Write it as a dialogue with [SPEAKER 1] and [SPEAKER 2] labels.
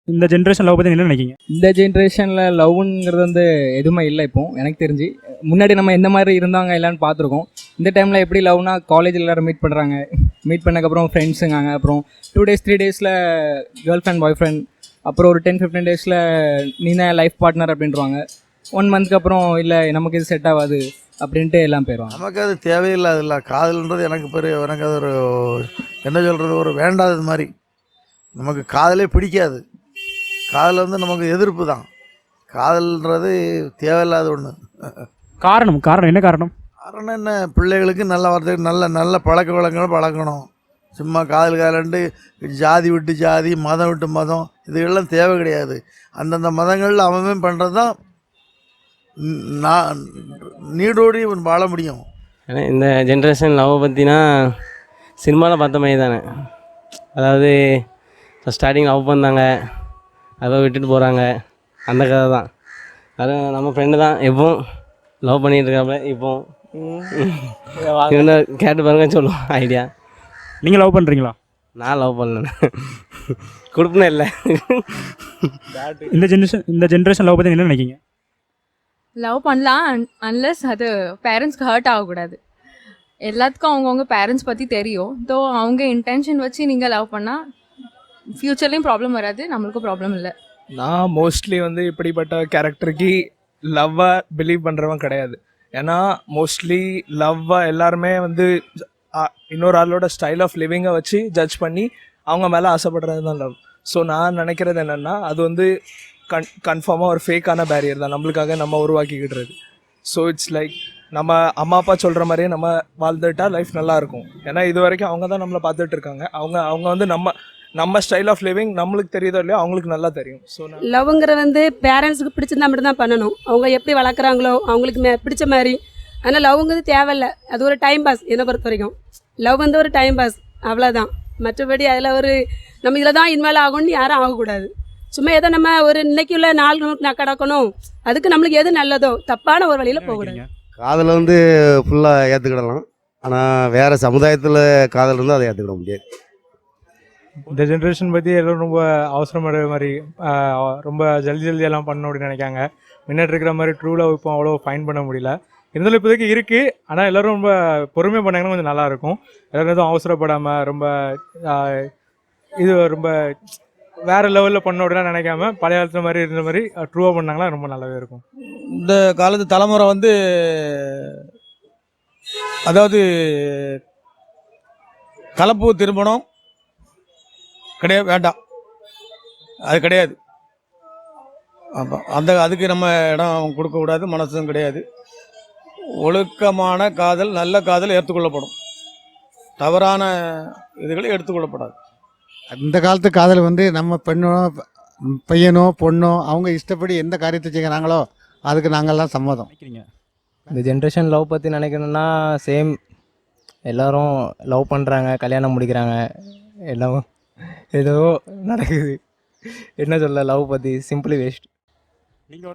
[SPEAKER 1] இந்த generation love பற்றி என்ன நினைக்கிங்க?
[SPEAKER 2] இந்த ஜென்ரேஷனில் லவ்ங்கிறது வந்து எதுவுமே இல்லை இப்போ எனக்கு தெரிஞ்சு. முன்னாடி நம்ம எந்த மாதிரி இருந்தாங்க எல்லான்னு பார்த்துருக்கோம். இந்த டைமில் எப்படி லவ்னா காலேஜில் எல்லோரும் மீட் பண்ணுறாங்க, மீட் பண்ணக்கப்புறம் ஃப்ரெண்ட்ஸுங்காங்க, அப்புறம் 2 days 3 days கேர்ள் ஃப்ரெண்ட் பாய் ஃப்ரெண்ட், அப்புறம் ஒரு 10-15 days நீ தான் லைஃப் பார்ட்னர் அப்படின்றாங்க. 1 monthக்கு அப்புறம் இல்லை நமக்கு இது செட் ஆகாது அப்படின்ட்டு எல்லாம் போயிடுவாங்க.
[SPEAKER 3] நமக்கு அது தேவையில்லாதில்ல. காதல்ன்றது எனக்கு அது ஒரு என்ன சொல்கிறது, ஒரு வேண்டாதது மாதிரி. நமக்கு காதலே பிடிக்காது. காதல் வந்து நமக்கு எதிர்ப்பு தான். காதல்ன்றது தேவையில்லாத ஒன்று.
[SPEAKER 1] காரணம் என்ன காரணம்?
[SPEAKER 3] காரணம் என்ன, பிள்ளைகளுக்கு நல்ல வார்த்தை, நல்ல நல்ல பழக்க வழக்கங்கள் பழக்கணும். சும்மா காதல்காரன்ட்டு ஜாதி விட்டு ஜாதி, மதம் விட்டு மதம், இதுகள்லாம் தேவை கிடையாது. அந்தந்த மதங்களில் அவன் பண்ணுறது தான் நான் நீடோடி வாழ முடியும்.
[SPEAKER 4] ஏன்னா இந்த ஜென்ரேஷன் லவ் பற்றினா சினிமாவில் பார்த்த மாதிரி தானே. அதாவது ஸ்டார்டிங் லவ் பண்ணாங்க, அதை விட்டுட்டு போகிறாங்க, அந்த கதை தான். அதுவும் நம்ம ஃப்ரெண்டு தான் எப்போவும் லவ் பண்ணிகிட்டு இருக்காப்ப. இப்போ இவனை கேட்டு பாருங்க சொல்லுவோம் ஐடியா.
[SPEAKER 1] நீங்கள் லவ் பண்ணுறீங்களா?
[SPEAKER 4] நான் லவ் பண்ணல, கொடுப்பனே இல்லை.
[SPEAKER 1] இந்த ஜென்ரேஷன் லவ் பற்றி என்ன நினைக்கிங்க?
[SPEAKER 5] லவ் பண்ணலாம், அன்லெஸ் அது பேரண்ட்ஸ்க்கு ஹர்ட் ஆகக்கூடாது. எல்லாத்துக்கும் அவங்கவுங்க பேரண்ட்ஸ் பற்றி தெரியும். ஸோ அவங்க இன்டென்ஷன் வச்சு நீங்கள் லவ் பண்ணால் ஃப்யூச்சர்லேயும் ப்ராப்ளம் வராது, நம்மளுக்கும் ப்ராப்ளம் இல்லை.
[SPEAKER 6] நான் மோஸ்ட்லி வந்து இப்படிப்பட்ட கேரக்டருக்கு லவ்வை பிலீவ் பண்ணுறவன் கிடையாது. ஏன்னா மோஸ்ட்லி லவ்வை எல்லாருமே வந்து இன்னொரு ஆளோட ஸ்டைல் ஆஃப் லிவிங்கை வச்சு ஜட்ஜ் பண்ணி அவங்க மேலே ஆசைப்படுறது தான் லவ். ஸோ நான் நினைக்கிறது என்னென்னா அது வந்து கன்ஃபார்மாக ஒரு ஃபேக்கான பேரியர் தான் நம்மளுக்காக நம்ம உருவாக்கிக்கிட்டுறது. ஸோ இட்ஸ் லைக் நம்ம அம்மா அப்பா சொல்கிற மாதிரியே நம்ம வாழ்ந்துட்டா லைஃப் நல்லாயிருக்கும். ஏன்னா இது வரைக்கும் அவங்க தான் நம்மளை பார்த்துட்டு இருக்காங்க. அவங்க வந்து நம்ம ஸ்டைல் ஆஃப் லிவிங் நம்மளுக்கு தெரியுதோ இல்லையோ அவங்களுக்கு நல்லா தெரியும். ஸோ
[SPEAKER 7] லவ்ங்கிற வந்து பேரண்ட்ஸுக்கு பிடிச்சிருந்தா மட்டும் தான் பண்ணணும். அவங்க எப்படி வளர்க்குறாங்களோ அவங்களுக்கு பிடிச்ச மாதிரி. ஆனால் லவ்ங்கிறது தேவையில்லை, அது ஒரு டைம் பாஸ். என்னை பொறுத்த வரைக்கும் லவ் வந்து ஒரு டைம் பாஸ், அவ்வளோதான். மற்றபடி அதில் ஒரு நம்ம இதில் தான் இன்வால்வ் ஆகணும்னு யாரும் ஆகக்கூடாது. சும்மா ஏதோ நம்ம ஒரு இன்னைக்கு உள்ள நாள் கடக்கணும், அதுக்கு நம்மளுக்கு எது நல்லதோ தப்பான ஒரு வழியில் போகக்கூடாது.
[SPEAKER 8] காதலை வந்து ஃபுல்லாக ஏற்றுக்கிடலாம், ஆனால் வேறு சமுதாயத்தில் காதல் இருந்தால் அதை ஏற்றுக்கிட முடியாது.
[SPEAKER 9] இந்த ஜென்ரேஷன் பற்றி எல்லோரும் ரொம்ப அவசரப்படுற மாதிரி, ரொம்ப ஜல்தியெல்லாம் பண்ணணும் அப்படின்னு நினைக்காங்க. முன்னாடி இருக்கிற மாதிரி ட்ரூ லவ் இப்போ அவ்வளோ ஃபைன் பண்ண முடியல. இருந்தாலும் இப்போதைக்கு இருக்குது, ஆனால் எல்லோரும் ரொம்ப பொறுமையாக பண்ணாங்கன்னா கொஞ்சம் நல்லாயிருக்கும். எல்லோரும் எதுவும் அவசரப்படாமல் ரொம்ப இது ரொம்ப வேறு லெவலில் பண்ண அப்படின்னா நினைக்காம பழைய காலத்தில் மாதிரி இருந்த மாதிரி ட்ரூவாக பண்ணாங்கன்னா ரொம்ப நல்லாவே இருக்கும்.
[SPEAKER 10] இந்த காலத்து தலைமுறை வந்து அதாவது கலப்பு திருமணம் கிடையாது, வேண்டாம், அது கிடையாது. அப்போ அதுக்கு நம்ம இடம் கொடுக்கக்கூடாது, மனசும் கிடையாது. ஒழுக்கமான காதல், நல்ல காதல் ஏற்றுக்கொள்ளப்படும், தவறான இதுகளை எடுத்துக்கொள்ளப்படாது.
[SPEAKER 11] இந்த காலத்து காதல் வந்து நம்ம பையனோ பொண்ணோ அவங்க இஷ்டப்படி எந்த காரியத்தை செய்கிறாங்களோ அதுக்கு நாங்கள்லாம் சம்மதம்.
[SPEAKER 2] இந்த ஜென்ரேஷன் லவ் பற்றி நினைக்கணும்னா சேம், எல்லோரும் லவ் பண்ணுறாங்க, கல்யாணம் முடிக்கிறாங்க, எல்லாம் ஏதோ நடக்குது. என்ன சொல்ல, லவ் பற்றி சிம்பிளி வேஸ்ட்.
[SPEAKER 1] நீங்கள்